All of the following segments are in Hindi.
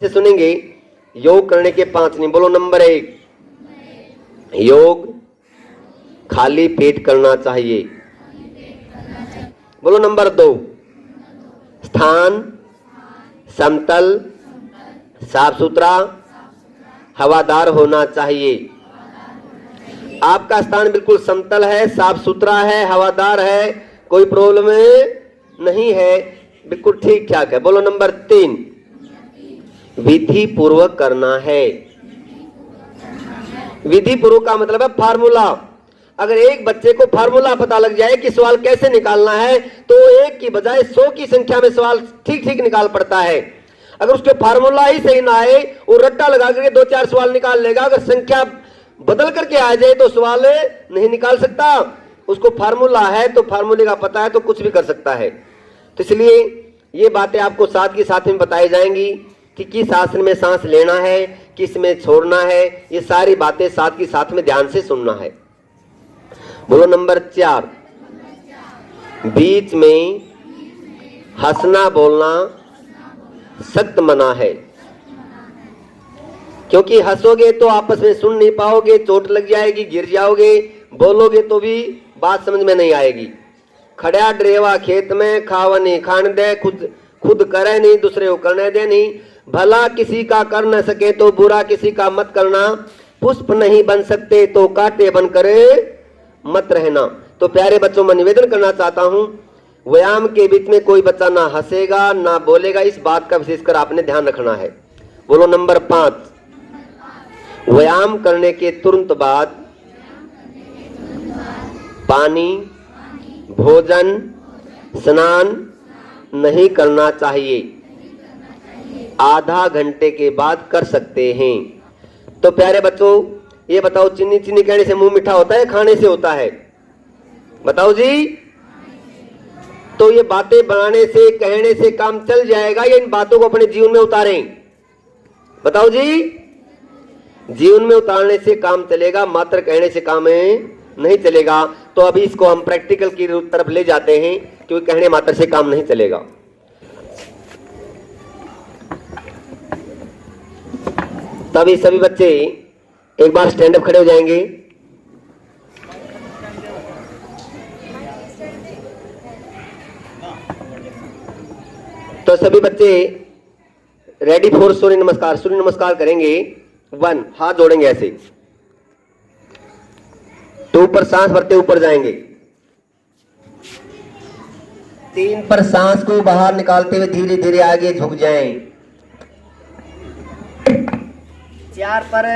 से सुनेंगे योग करने के 5 नियम। बोलो नंबर 1, योग खाली पेट करना चाहिए। बोलो नंबर 2, स्थान समतल साफ सुथरा हवादार होना चाहिए। आपका स्थान बिल्कुल समतल है, साफ सुथरा है, हवादार है, कोई प्रॉब्लम नहीं है, बिल्कुल ठीक ठाक है। बोलो नंबर 3, विधि पूर्वक करना है। विधि पूर्वक का मतलब है फार्मूला। अगर एक बच्चे को फार्मूला पता लग जाए कि सवाल कैसे निकालना है तो एक की बजाय 100 की संख्या में सवाल ठीक ठीक निकाल पड़ता है। अगर उसके फार्मूला ही सही ना आए, वो रट्टा लगा करके 2-4 सवाल निकाल लेगा। अगर संख्या बदल करके आ जाए तो सवाल नहीं निकाल सकता। उसको फार्मूला है तो फार्मूले का पता है तो कुछ भी कर सकता है। तो इसलिए ये बातें आपको साथ के साथ में बताई जाएंगी कि किस आसन में सांस लेना है, किस में छोड़ना है। ये सारी बातें साथ के साथ में ध्यान से सुनना है। बोलो नंबर 4, बीच में हंसना बोलना सख्त मना है। क्योंकि हंसोगे तो आपस में सुन नहीं पाओगे, चोट लग जाएगी, गिर जाओगे। बोलोगे तो भी बात समझ में नहीं आएगी। खड़ा ड्रेवा खेत में खावा नहीं खान दे, खुद करे नहीं दूसरे को करने दे नहीं। भला किसी का कर न सके तो बुरा किसी का मत करना। पुष्प नहीं बन सकते तो कांटे बन करे मत रहना। तो प्यारे बच्चों में निवेदन करना चाहता हूं, व्यायाम के बीच में कोई बच्चा ना हंसेगा ना बोलेगा, इस बात का विशेषकर आपने ध्यान रखना है। बोलो नंबर 5, व्यायाम करने के तुरंत बाद पानी भोजन स्नान नहीं करना चाहिए। आधा घंटे के बाद कर सकते हैं। तो प्यारे बच्चों ये बताओ, चीनी चीनी कहने से मुंह मीठा होता है, खाने से होता है? बताओ जी। तो ये बातें बनाने से कहने से काम चल जाएगा या इन बातों को अपने जीवन में उतारें? बताओ जी। जीवन में उतारने से काम चलेगा, मात्र कहने से काम नहीं चलेगा। तो अभी इसको हम प्रैक्टिकल की तरफ ले जाते हैं, क्योंकि कहने मात्र से काम नहीं चलेगा। तभी सभी बच्चे एक बार स्टैंड अप खड़े हो जाएंगे। तो सभी बच्चे रेडी फॉर सूर्य नमस्कार। सूर्य नमस्कार करेंगे। 1, हाथ जोड़ेंगे ऐसे, तो ऊपर सांस भरते ऊपर जाएंगे। 3 पर सांस को बाहर निकालते हुए धीरे धीरे आगे झुक जाएं। 4 पर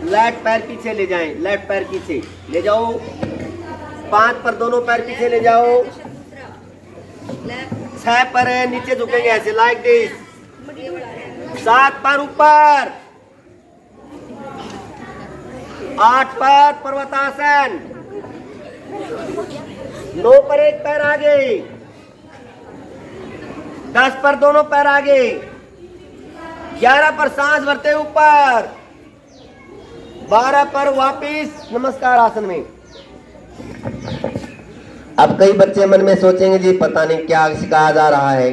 लेफ्ट पैर पीछे ले जाएं, लेफ्ट पैर पीछे ले जाओ। 5 पर दोनों पैर पीछे ले जाओ। 6 पर नीचे झुकेंगे ऐसे, लाइक दिस। 7 पर ऊपर। 8 पर पर्वतासन। 9 पर एक पैर आगे। 10 पर दोनों पैर आगे। 11 पर सांस भरते ऊपर। 12 पर वापिस नमस्कार आसन में। अब कई बच्चे मन में सोचेंगे जी पता नहीं क्या सिखाया जा रहा है।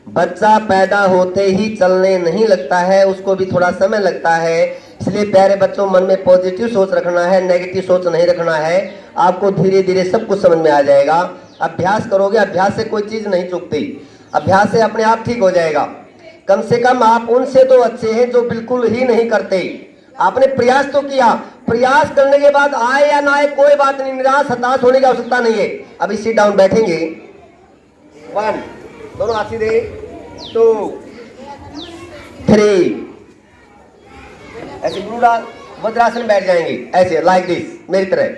बच्चा पैदा होते ही चलने नहीं लगता है, उसको भी थोड़ा समय लगता है। इसलिए प्यारे बच्चों मन में पॉजिटिव सोच रखना है, नेगेटिव सोच नहीं रखना है। आपको धीरे धीरे सब कुछ समझ में आ जाएगा। अभ्यास करोगे, अभ्यास से कोई चीज नहीं चूकती, अभ्यास से अपने आप ठीक हो जाएगा। कम से कम आप उनसे तो अच्छे हैं जो बिल्कुल ही नहीं करते। आपने प्रयास तो किया, प्रयास करने के बाद आए या ना आए कोई बात नहीं, निराश हताश होने की आवश्यकता नहीं है। अभी सिट डाउन बैठेंगे। 1, दोनों हाथ सीधे। 2, 3, ऐसे वज्रासन बैठ जाएंगे ऐसे, लाइक दिस, मेरी तरह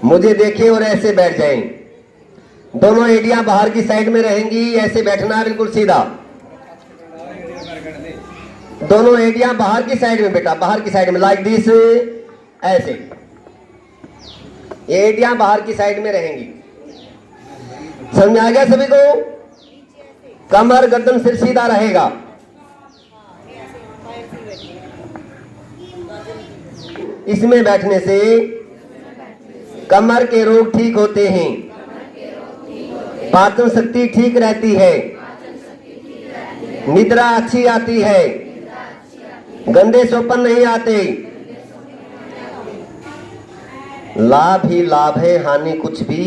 मुझे देखें और ऐसे बैठ जाएं। दोनों एडियां बाहर की साइड में रहेंगी, ऐसे बैठना है बिल्कुल सीधा। दोनों एडियां बाहर की साइड में बेटा, बाहर की साइड में, लाइक दिस, ऐसे। ये एडियां बाहर की साइड में रहेंगी। समझ में आ गया सभी को? कमर गर्दन सिर सीधा रहेगा। इसमें बैठने से कमर के रोग ठीक होते हैं, पाचन शक्ति ठीक रहती है, निद्रा अच्छी आती है, गंदे स्वप्न नहीं आते, लाभ ही लाभ है, हानि कुछ भी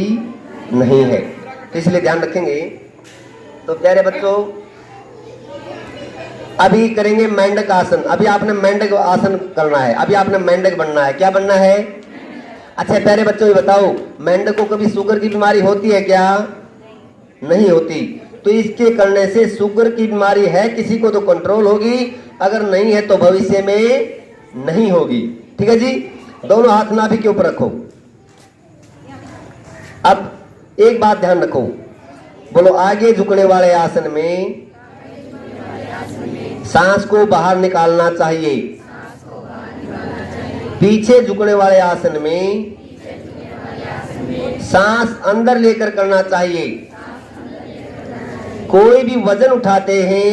नहीं है। तो इसलिए ध्यान रखेंगे। तो प्यारे बच्चों, अभी करेंगे मेंढक आसन। अभी आपने मेंढक आसन करना है, अभी आपने मेंढक बनना है। क्या बनना है? अच्छा प्यारे बच्चों, ये बताओ, मेंढक को कभी शुगर की बीमारी होती है क्या? नहीं होती। तो इसके करने से शुगर की बीमारी है किसी को तो कंट्रोल होगी, अगर नहीं है तो भविष्य में नहीं होगी। ठीक है जी। दोनों हाथ नाभि के ऊपर रखो। अब एक बात ध्यान रखो, बोलो, आगे झुकने वाले आसन में सांस को बाहर निकालना चाहिए, पीछे झुकने वाले आसन में सांस अंदर लेकर करना चाहिए। कोई भी वजन उठाते हैं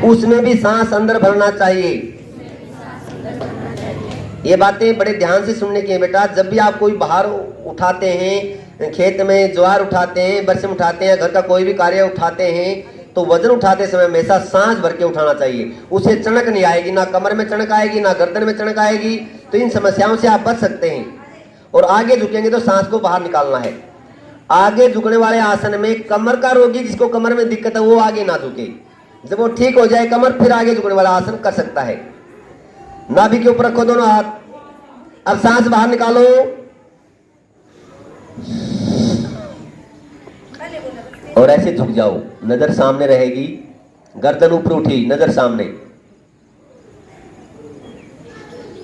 उसमें भी सांस अंदर भरना चाहिए। ये बातें बड़े ध्यान से सुनने की है बेटा। जब भी आप कोई बाहर उठाते हैं, खेत में ज्वार उठाते हैं, बरसम उठाते हैं, घर का कोई भी कार्य उठाते हैं, तो वजन उठाते समय हमेशा सांस भर के उठाना चाहिए। उसे चणक नहीं आएगी, ना कमर में चणक आएगी, ना गर्दन में चणक आएगी। तो इन समस्याओं से आप बच सकते हैं। और आगे झुकेंगे तो सांस को बाहर निकालना है। आगे झुकने वाले आसन में कमर का रोगी जिसको कमर में दिक्कत है वो आगे ना झुके। जब वो ठीक हो जाए कमर, फिर आगे झुकने वाला आसन कर सकता है। नाभि के ऊपर रखो दोनों हाथ। अब सांस बाहर निकालो। और ऐसे झुक जाओ, नजर सामने रहेगी, गर्दन ऊपर उठी, नजर सामने,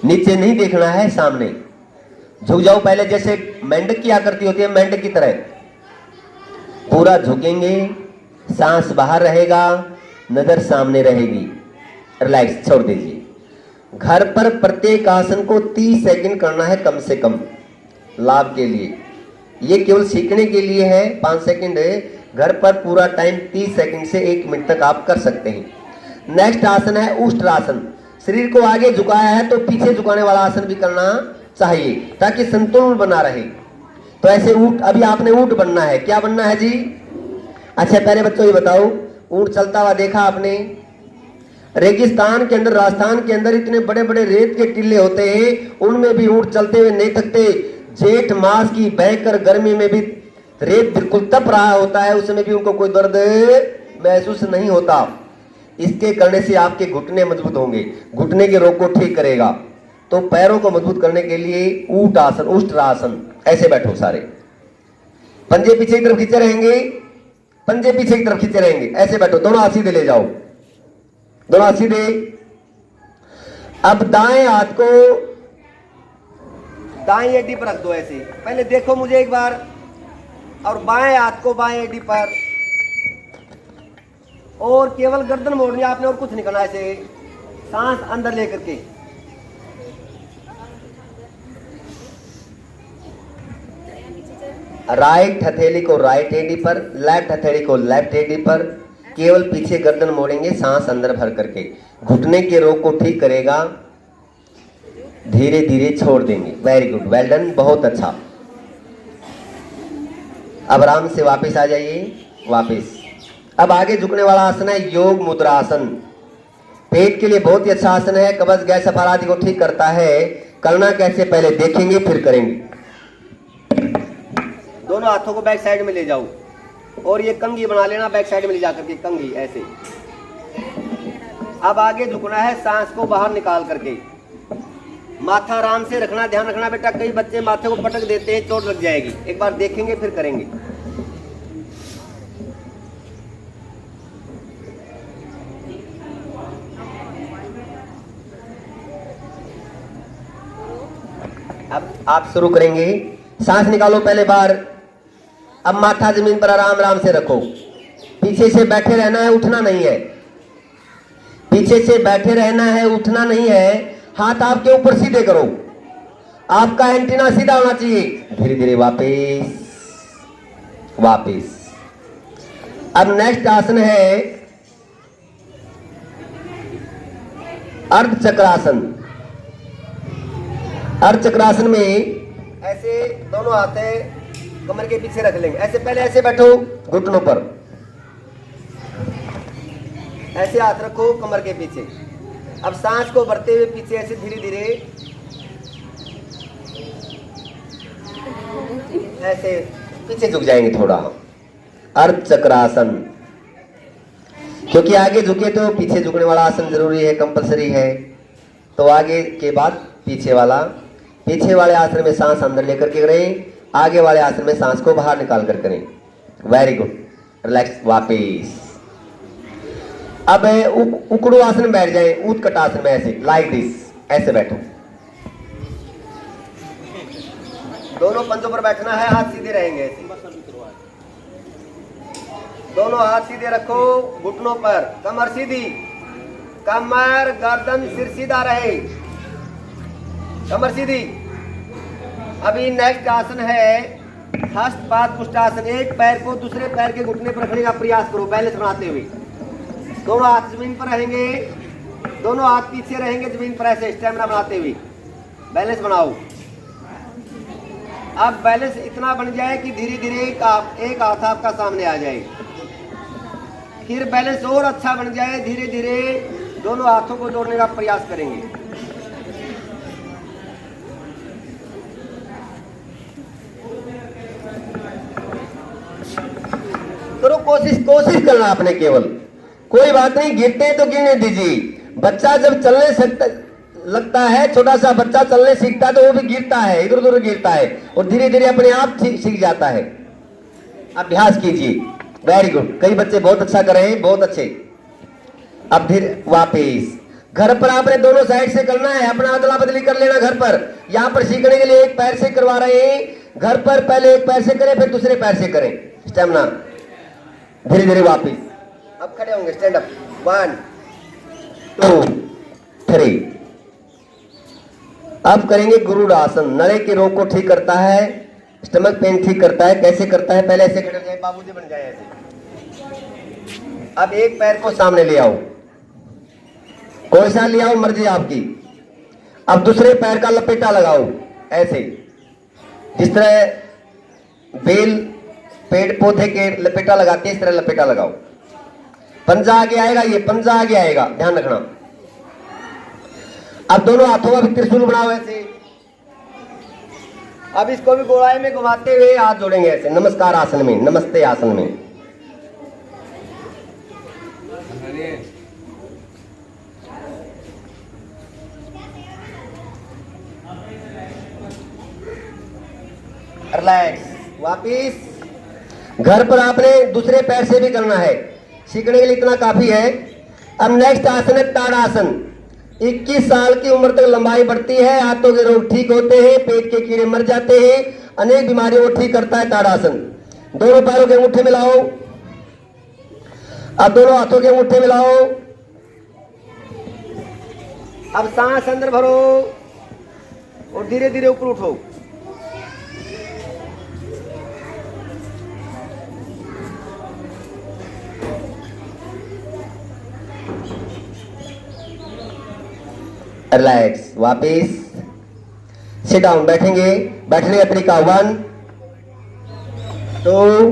नीचे नहीं देखना है, सामने झुक जाओ। पहले जैसे मेंढक की आकृति होती है, मेंढक की तरह पूरा झुकेंगे, सांस बाहर रहेगा, नजर सामने रहेगी। रिलैक्स, छोड़ दीजिए। घर पर प्रत्येक आसन को 30 सेकंड करना है कम से कम, लाभ के लिए। ये केवल सीखने के लिए है, 5 सेकंड है। घर पर पूरा टाइम 30 सेकंड से 1 मिनट तक आप कर सकते हैं। नेक्स्ट आसन है उष्ट्रासन। शरीर को आगे झुकाया है तो पीछे झुकाने वाला आसन भी करना चाहिए ताकि संतुलन बना रहे। तो ऐसे ऊंट, अभी आपने ऊंट बनना है। क्या बनना है जी? अच्छा पहले बच्चों ये बताओ, ऊंट चलता हुआ देखा आपने? रेगिस्तान के अंदर, राजस्थान के अंदर इतने बड़े बड़े रेत के टीले होते हैं, उनमें भी ऊंट चलते हुए नहीं थकते। जेठ मास की भयंकर गर्मी में भी रेत बिल्कुल तप रहा होता है, उसमें भी उनको कोई दर्द महसूस नहीं होता। इसके करने से आपके घुटने मजबूत होंगे, घुटने के रोग को ठीक करेगा। तो पैरों को मजबूत करने के लिए ऊंट आसन, उष्ट्रासन। ऐसे बैठो सारे, पंजे पीछे की तरफ खींचे रहेंगे, पंजे पीछे की तरफ खींचे रहेंगे। ऐसे बैठो, दोनों हाथ सीधे ले जाओ, दोनों हाथ सीधे। अब दाएं हाथ को दाएं एडी पर रख दो। ऐसे पहले देखो मुझे एक बार, और बाएं हाथ को बाएं एडी पर, और केवल गर्दन मोड़नी है आपने, और कुछ नहीं करना। ऐसे सांस अंदर लेकर के, राइट हथेली को राइट एडी पर, लेफ्ट हथेली को लेफ्ट एडी पर। केवल पीछे गर्दन मोड़ेंगे, सांस अंदर भर करके। घुटने के रोग को ठीक करेगा, धीरे धीरे छोड़ देंगे। वेरी गुड, वेल डन, बहुत अच्छा। अब आराम से वापस आ जाइए, वापस। अब आगे झुकने वाला आसन है योग मुद्रा आसन। पेट के लिए बहुत ही अच्छा आसन है, कब्ज गैस अफारा आदि को ठीक करता है। करना कैसे पहले देखेंगे, फिर करेंगे। दोनों हाथों को बैक साइड में ले जाओ, और ये कंघी बना लेना बैक साइड में ले जाकर के, कंघी ऐसे। अब आगे झुकना है, सांस को बाहर निकाल करके। माथा आराम से रखना, ध्यान रखना बेटा, कई बच्चे माथे को पटक देते हैं, चोट लग जाएगी। एक बार देखेंगे फिर करेंगे। अब आप शुरू करेंगे। सांस निकालो पहले बार। अब माथा जमीन पर आराम आराम से रखो। पीछे से बैठे रहना है, उठना नहीं है। पीछे से बैठे रहना है, उठना नहीं है। हाथ आपके ऊपर सीधे करो, आपका एंटीना सीधा होना चाहिए। धीरे धीरे वापस, वापस। अब नेक्स्ट आसन है अर्ध चक्रासन। अर्ध चक्रासन में ऐसे दोनों हाथें कमर के पीछे रख लेंगे। ऐसे पहले ऐसे बैठो घुटनों पर, ऐसे हाथ रखो कमर के पीछे। अब सांस को भरते हुए पीछे ऐसे धीरे धीरे ऐसे पीछे झुक जाएंगे थोड़ा, अर्ध चक्रासन। क्योंकि आगे झुके तो पीछे झुकने वाला आसन जरूरी है, कंपलसरी है। तो आगे के बाद पीछे वाला, पीछे वाले आसन में सांस अंदर लेकर के करें, आगे वाले आसन में सांस को बाहर निकाल कर करें। वेरी गुड, रिलैक्स वापिस। अब उकड़ू आसन में बैठ जाए, उत्कट आसन में ऐसे लाइक दिस, ऐसे बैठो। दोनों पंजों पर बैठना है, हाथ सीधे रहेंगे ऐसे। दोनों हाथ सीधे रखो घुटनों पर, कमर सीधी, कमर गर्दन सिर सीधा रहे, कमर सीधी। अभी नेक्स्ट आसन है हस्तपाद पुष्टासन। एक पैर को दूसरे पैर के घुटने पर रखने का प्रयास करो बैलेंस बनाते हुए। दोनों हाथ जमीन पर रहेंगे, दोनों हाथ पीछे रहेंगे जमीन पर, ऐसे स्टेमिना बनाते हुए बैलेंस बनाओ। अब बैलेंस इतना बन जाए कि धीरे धीरे एक हाथ आपका सामने आ जाए। फिर बैलेंस और अच्छा बन जाए, धीरे धीरे दोनों हाथों को जोड़ने का प्रयास करेंगे। करो, कोशिश करना आपने केवल। कोई बात नहीं, गिरते तो गिरने दीजिए। बच्चा जब चलने सकता लगता है, छोटा सा बच्चा चलने सीखता है तो वो भी गिरता है, इधर उधर गिरता है और धीरे धीरे अपने आप सीख जाता है। अभ्यास कीजिए, वेरी गुड। कई बच्चे बहुत अच्छा कर रहे हैं, बहुत अच्छे। अब फिर वापिस घर पर आपने दोनों साइड से करना है, अपना अदला बदली कर लेना घर पर। यहाँ पर सीखने के लिए एक पैर से करवा रहे हैं, घर पर पहले एक पैर से करें फिर दूसरे पैर से करें, स्टेमिना। धीरे धीरे वापिस। अब खड़े होंगे, स्टैंड अप, 1 2 3। अब करेंगे गुरुड़ आसन। नड़े के रोग को ठीक करता है, स्टमक पेन ठीक करता है। कैसे करता है? पहले ऐसे खड़े हो जाए, बाबूजी बन जाए ऐसे। अब एक पैर को सामने ले आओ, कोई सा ले आओ, मर्जी आपकी। अब दूसरे पैर का लपेटा लगाओ ऐसे, जिस तरह बेल पेड़ पौधे के लपेटा लगाते हैं, इस तरह लपेटा लगाओ। पंजा आगे आएगा, ये पंजा आगे आएगा, ध्यान रखना। अब दोनों हाथों का भी त्रिशूल बनाओ ऐसे। अब इसको भी गोलाई में घुमाते हुए हाथ जोड़ेंगे ऐसे, नमस्कार आसन में, नमस्ते आसन में। रिलैक्स, वापिस। घर पर आपने दूसरे पैर से भी करना है, सीखने के लिए इतना काफी है। अब नेक्स्ट आसन है ताड़ासन। 21 साल की उम्र तक लंबाई बढ़ती है, हाथों के रोग ठीक होते हैं, पेट के कीड़े मर जाते हैं, अनेक बीमारियों को ठीक करता है ताड़ासन। दोनों पैरों के अंगूठे मिलाओ, अब दोनों हाथों के अंगूठे मिलाओ। अब सांस अंदर भरो और धीरे धीरे ऊपर उठो। रिलैक्स, वापिस सिट डाउन, बैठेंगे। बैठने का तरीका 1 2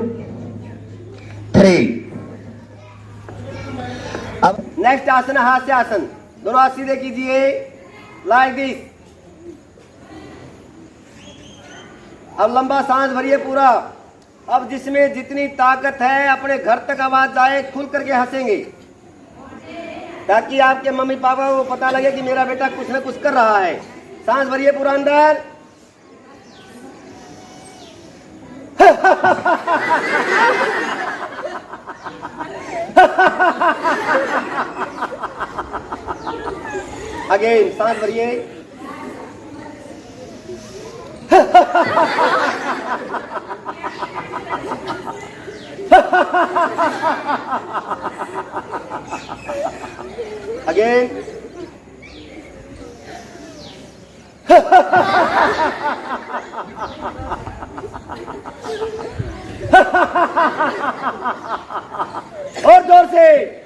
3। अब नेक्स्ट आसन है हास्य आसन। दोनों हाथ सीधे कीजिए, लाइक दिस। अब लंबा सांस भरिए पूरा। अब जिसमें जितनी ताकत है अपने घर तक आवाज जाए, खुल करके हंसेंगे, ताकि आपके मम्मी पापा को पता लगे कि मेरा बेटा कुछ न कुछ कर रहा है। सांस भरिए पूरा अंदर। अगेन सांस भरिए। अगेन। और जोर से।